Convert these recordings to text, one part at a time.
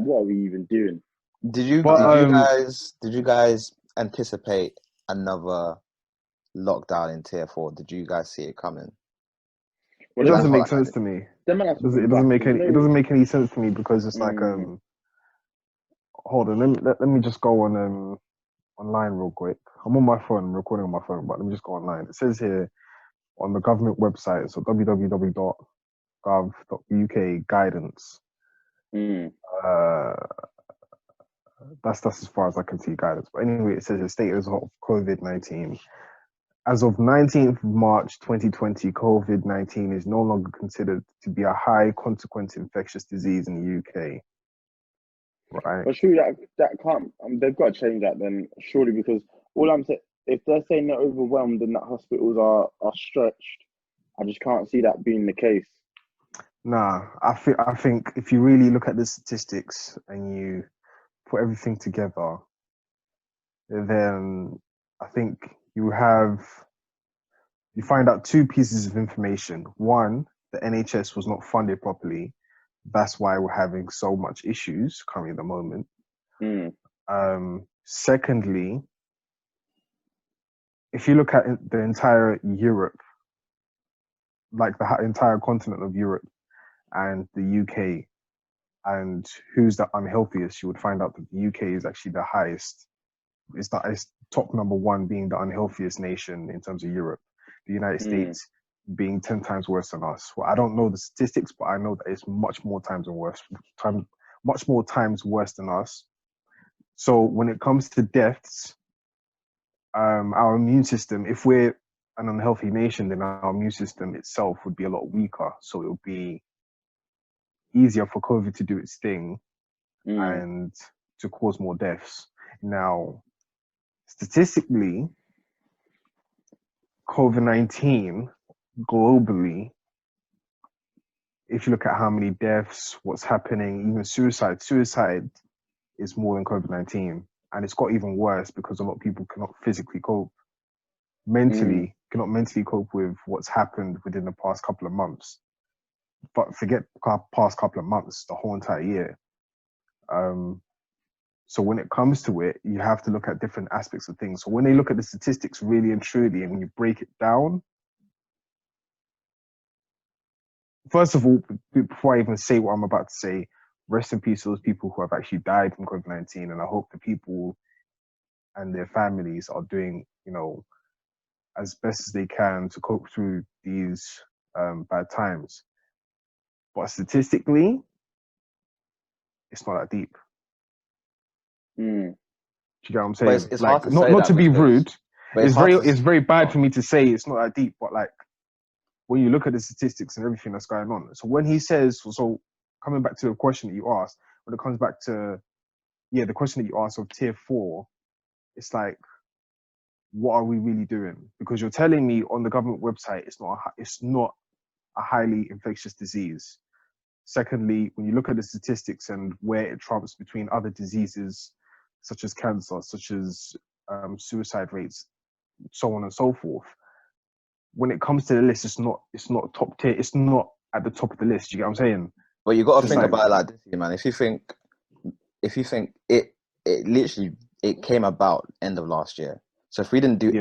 what are we even doing? Did you guys anticipate another lockdown in tier 4? Did you guys see it coming? It doesn't make sense to me. It doesn't make any sense to me because it's like hold on, let me just go on online real quick. I'm on my phone, I'm recording on my phone, but let me just go online. It says here on the government website, so www.gov.uk guidance. That's as far as I can see guidance. But anyway, it says the status of COVID-19. As of 19th March 2020, COVID-19 is no longer considered to be a high consequence infectious disease in the UK. Right. But surely that can't. They've got to change that then. Surely, because all I'm saying, if they're saying they're overwhelmed and that hospitals are stretched, I just can't see that being the case. Nah, I think if you really look at the statistics and you put everything together, then I think you find out two pieces of information. One, the NHS was not funded properly. That's why we're having so much issues currently at the moment. Secondly, if you look at the entire Europe, like the entire continent of Europe and the UK, and who's the unhealthiest, you would find out that the UK is actually the highest. It's top number one, being the unhealthiest nation in terms of Europe. The United States being 10 times worse than us. Well, I don't know the statistics, but I know that it's much more times worse than us. So when it comes to deaths, our immune system, if we're an unhealthy nation, then our immune system itself would be a lot weaker. So it would be easier for COVID to do its thing and to cause more deaths. Now, statistically, COVID-19 globally, if you look at how many deaths, what's happening, even suicide is more than COVID-19. And it's got even worse because a lot of people cannot physically cope, cannot mentally cope with what's happened within the past couple of months. But forget the past couple of months, the whole entire year. So when it comes to it, you have to look at different aspects of things. So when they look at the statistics really and truly, and when you break it down, first of all, before I even say what I'm about to say, rest in peace to those people who have actually died from COVID-19. And I hope the people and their families are doing, as best as they can to cope through these bad times. But statistically, it's not that deep. Do you get what I'm saying? It's hard to say not to be rude. It's very bad for me to say it's not that deep, but like when you look at the statistics and everything that's going on. So when he says, so coming back to the question that you asked, when it comes back to the question that you asked of tier 4, it's like, what are we really doing? Because you're telling me on the government website it's not a highly infectious disease. Secondly, when you look at the statistics and where it trumps between other diseases such as cancer, such as suicide rates, so on and so forth, when it comes to the list, it's not top tier. It's not at the top of the list. You get what I'm saying? But you got to think about it like this, man. If you think it literally came about end of last year. So if we didn't do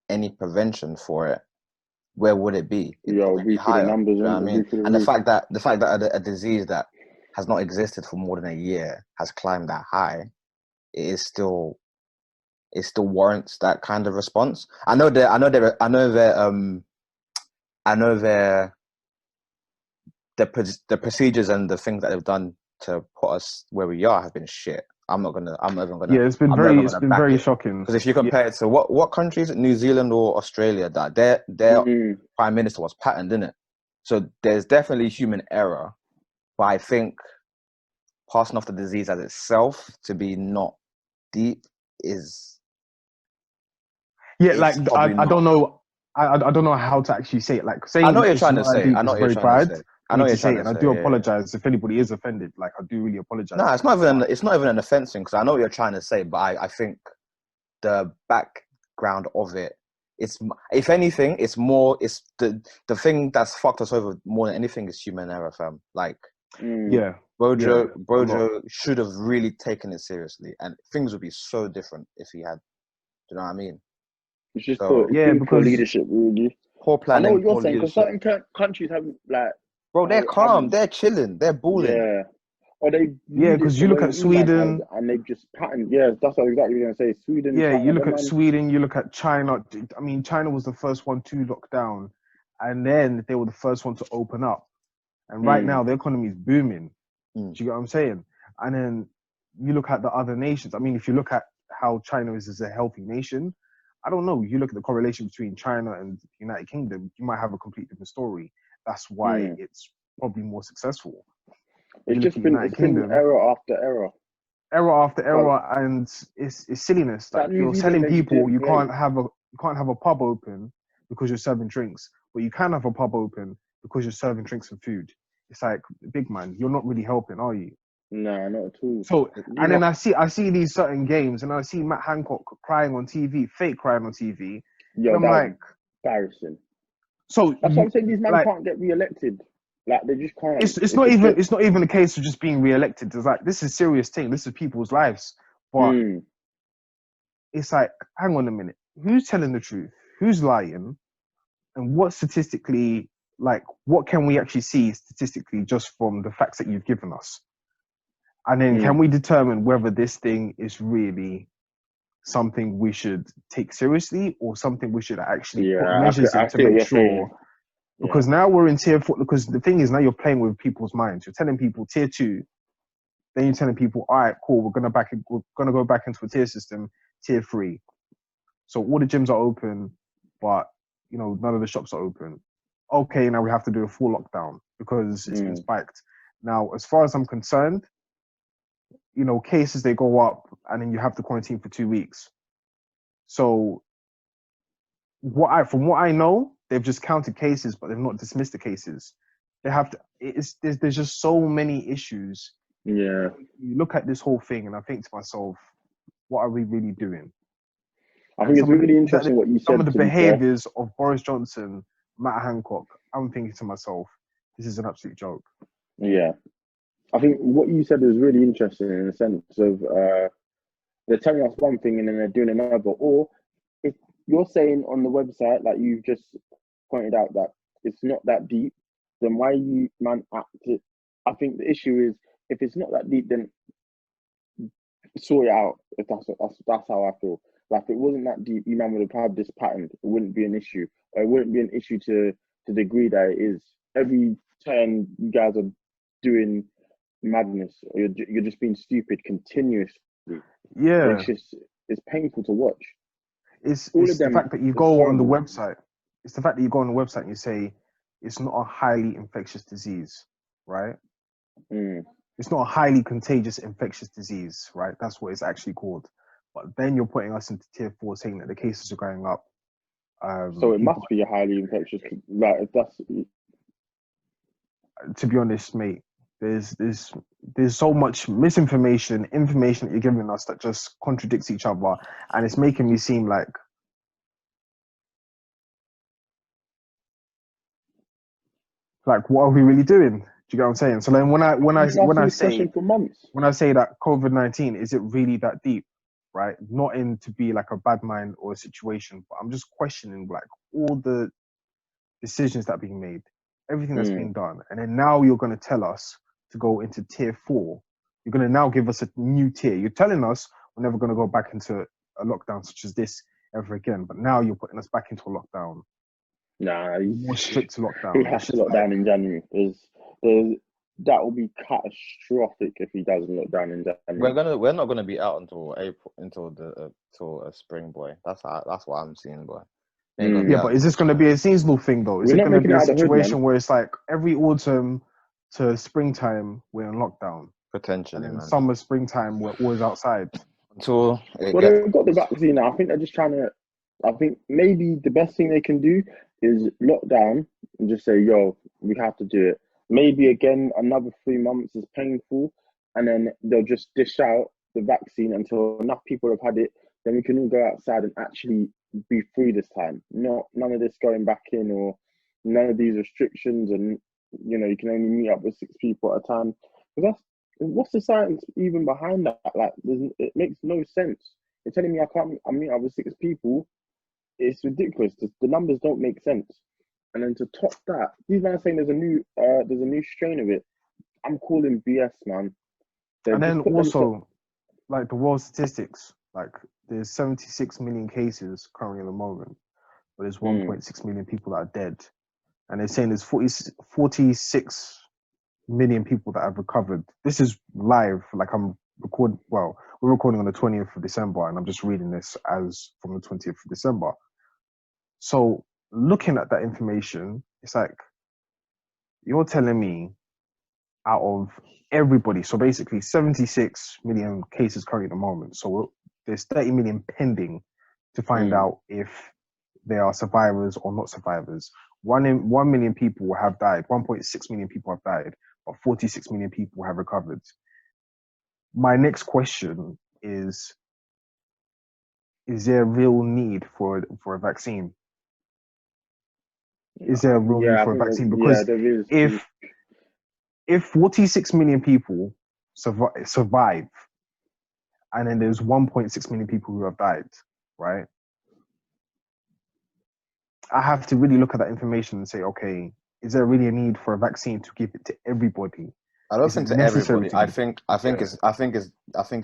any prevention for it, where would it be? It'd be higher. Numbers, you know what I mean? And the fact that a disease that has not existed for more than a year has climbed that high, it still warrants that kind of response. I know the procedures and the things that they've done to put us where we are have been shit. I'm not even gonna. Yeah, it's been very shocking. Because if you compare it to what countries, New Zealand or Australia, that their prime minister was patterned, didn't it? So there's definitely human error, but I think passing off the disease as itself to be not deep is. Yeah, like I don't know. I don't know how to actually say it. Like saying I know what you're trying to say. I know you're trying to say. I know you're trying to say, and I do apologize if anybody is offended. Like I do really apologize. No, it's not even an offense thing, because I know what you're trying to say, but I think the background of it, it's, if anything, it's the thing that's fucked us over more than anything is human error, fam. Like yeah, Bojo should have really taken it seriously, and things would be so different if he had. Do you know what I mean? It's just So, poor because leadership, really. poor I know planning, what you're poor saying, because leadership. certain countries have, like, Bro, they're calm, haven't, they're chilling, they're balling. yeah. Or they yeah, viewed it because the you look way at Eman has, Sweden. and they've just patterned. Yeah, that's what exactly what I'm going to say. Sweden, Yeah, you China, look them at man. Sweden, you look at China. I mean, China was the first one to lock down, and then they were the first one to open up. And right now, the economy is booming. Do you get what I'm saying? And then you look at the other nations. I mean, if you look at how China is as a healthy nation, I don't know. You look at the correlation between China and the United Kingdom, you might have a completely different story. That's why it's probably more successful. It's You look just at been United Kingdom, error after error. error after Like, error, and it's silliness. Like, that New you're Zealand, telling they just people didn't you play. can't have a pub open because you're serving drinks, but you can have a pub open because you're serving drinks and food. It's like, big man, you're not really helping, are you? No, not at all. So, You and know, then I see these certain games, and I see Matt Hancock crying on TV, fake crying on TV, and yo, I'm that was like, embarrassing. so That's what I'm saying. These men like, can't get re-elected. Like, they just can't. it's not even a case of just being re-elected. It's like, this is a serious thing. This is people's lives, but it's like, hang on a minute, who's telling the truth? Who's lying? And what statistically, like, what can we actually see statistically just from the facts that you've given us? And then can we determine whether this thing is really something we should take seriously or something we should actually put measures in I to see what make you're sure? saying. Because now we're in tier 4. Because the thing is, now you're playing with people's minds. You're telling people tier 2, then you're telling people, all right, cool, we're gonna go back into a tier system, tier 3. So all the gyms are open, but none of the shops are open. Okay, now we have to do a full lockdown because it's been spiked. Now, as far as I'm concerned, cases, they go up, and then you have to quarantine for 2 weeks. So from what I know, they've just counted cases, but they've not dismissed the cases. They have to. There's just so many issues. Yeah. You look at this whole thing, and I think to myself, what are we really doing? I think it's really interesting what you said. Some of the to be fair. behaviours of Boris Johnson, Matt Hancock, I'm thinking to myself, this is an absolute joke. Yeah. I think what you said was really interesting in the sense of they're telling us one thing and then they're doing another. Or if you're saying on the website, like you've just pointed out, that it's not that deep, then why you man act it? I think the issue is, if it's not that deep, then sort it out. If that's how I feel. Like, if it wasn't that deep, you man would have had this pattern. It wouldn't be an issue. Or it wouldn't be an issue to the degree that it is. Every turn you guys are doing madness, or you're just being stupid continuously. Yeah, it's painful to watch. It's All of the them. fact that you go on the website. It's the fact that you go on the website and you say it's not a highly infectious disease, right? It's not a highly contagious infectious disease, right? That's what it's actually called. But then you're putting us into tier 4, saying that the cases are going up. So it must be a highly infectious. Like, if that's. To be honest, mate, there's so much misinformation, information that you're giving us that just contradicts each other, and it's making me seem like what are we really doing? Do you get what I'm saying? So then when I say that COVID-19, is it really that deep, right? Not in to be like a bad mind or a situation, but I'm just questioning like all the decisions that are being made, everything that's being done, and then now you're going to tell us to go into tier 4. You're going to now give us a new tier. You're telling us we're never going to go back into a lockdown such as this ever again, but now you're putting us back into a lockdown. Nah, more strict lockdown. He has to lock down in January. That will be catastrophic if he doesn't lock down in January. We're not gonna be out until April, until a spring, boy. That's what I'm seeing, boy. Yeah, but is this going to be a seasonal thing though? Is it going to be a situation where it's like every autumn to springtime we're in lockdown? Potentially, and then man. Summer, springtime we're always outside. Until they've got the vaccine now. I think they're just trying to. I think maybe the best thing they can do is lock down and just say, "Yo, we have to do it." Maybe again another 3 months is painful, and then they'll just dish out the vaccine until enough people have had it. Then we can all go outside and actually be free this time. None of this going back in, or none of these restrictions, and you can only meet up with 6 people at a time. Because what's the science even behind that? Like, it makes no sense. You're telling me I meet up with 6 people. It's ridiculous. The numbers don't make sense. And then to top that, these men are saying there's a new strain of it. I'm calling BS, man. And then also, like the world statistics, like there's 76 million cases currently at the moment, but there's 1.6 million people that are dead. And they're saying there's 46 million people that have recovered. This is live, like we're recording on the 20th of December, and I'm just reading this as from the 20th of December. So looking at that information, it's like, you're telling me out of everybody, so basically 76 million cases currently at the moment, so there's 30 million pending to find out if they are survivors or not survivors. 1 million people have died, 1.6 million people have died, but 46 million people have recovered. My next question is there a real need for a vaccine? Is there a real need for a vaccine? Because if 46 million people survive, and then there's 1.6 million people who have died, right? I have to really look at that information and say, okay, is there really a need for a vaccine to give it to everybody? I don't think to everybody. I think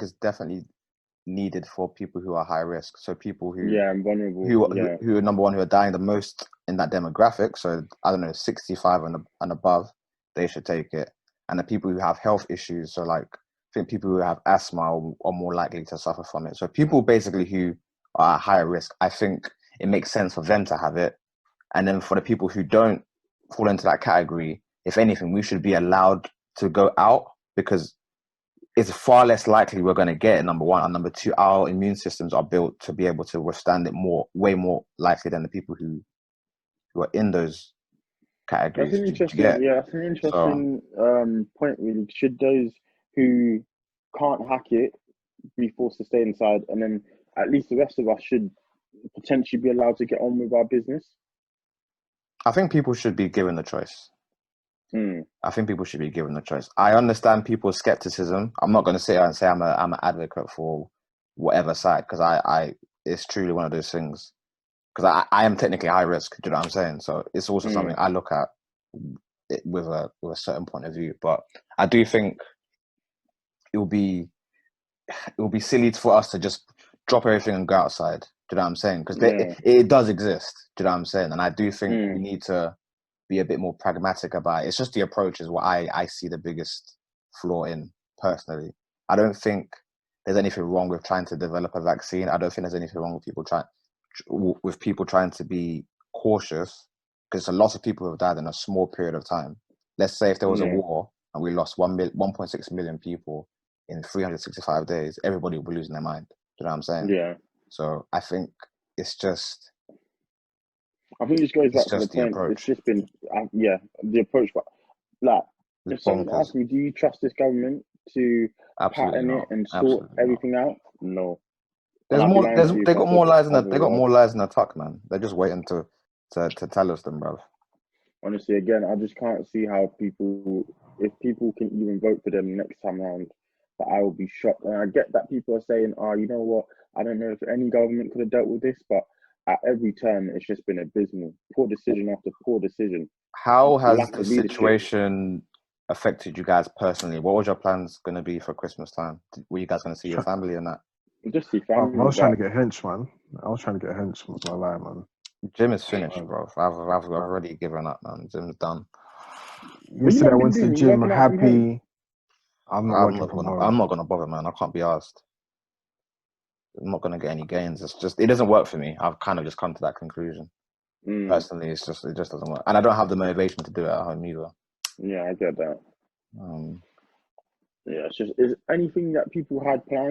it's definitely needed for people who are high risk. So people who and vulnerable, who are number one, who are dying the most in that demographic. So I don't know, 65 and above, they should take it. And the people who have health issues, so like I think people who have asthma are more likely to suffer from it. So people basically who are at higher risk, I think it makes sense for them to have it. And then for the people who don't fall into that category, if anything, we should be allowed to go out, because it's far less likely we're going to get it, number one. And number two, our immune systems are built to be able to withstand it way more likely than the people who are in those categories. That's an interesting point, really. Should those who can't hack it be forced to stay inside, and then at least the rest of us should potentially be allowed to get on with our business? I think people should be given the choice. I think people should be given the choice. I understand people's skepticism. I'm not going to sit here and say I'm an advocate for whatever side, because I it's truly one of those things. Because I am technically high risk. Do you know what I'm saying? So it's also something I look at it with a certain point of view. But I do think it will be silly for us to just drop everything and go outside. Do you know what I'm saying? Because it does exist. Do you know what I'm saying? And I do think we need to be a bit more pragmatic about it. It's just the approach is what I see the biggest flaw in, personally. I don't think there's anything wrong with trying to develop a vaccine. I don't think there's anything wrong with people trying to be cautious, because a lot of people have died in a small period of time. Let's say if there was a war and we lost 1.6 million people in 365 days, everybody would be losing their mind. Do you know what I'm saying? Yeah. So I think it's just... I think this goes back to the point. Approach. It's just been, the approach. But like, if someone asks me, do you trust this government to pattern it and sort everything out? No. They got more lies in the tuck, man. They're just waiting to tell us them, bro. Honestly, again, I just can't see how if people can even vote for them next time around, that I will be shocked. And I get that people are saying, you know what? I don't know if any government could have dealt with this, but at every turn, it's just been abysmal. Poor decision after poor decision. How has the situation affected you guys personally? What was your plans going to be for Christmas time? Were you guys going to see your family and that? Just see family. I was trying to get hench, man. With my lie, man. Gym is finished, bro. I've already given up, man. Gym's done. Yesterday I went to the gym happy. I'm not gonna bother, man. I can't be asked. I'm not gonna get any gains. It doesn't work for me. I've kind of just come to that conclusion. Personally, it just doesn't work, and I don't have the motivation to do it at home either. Yeah, I get that. It's just, is anything that people had planned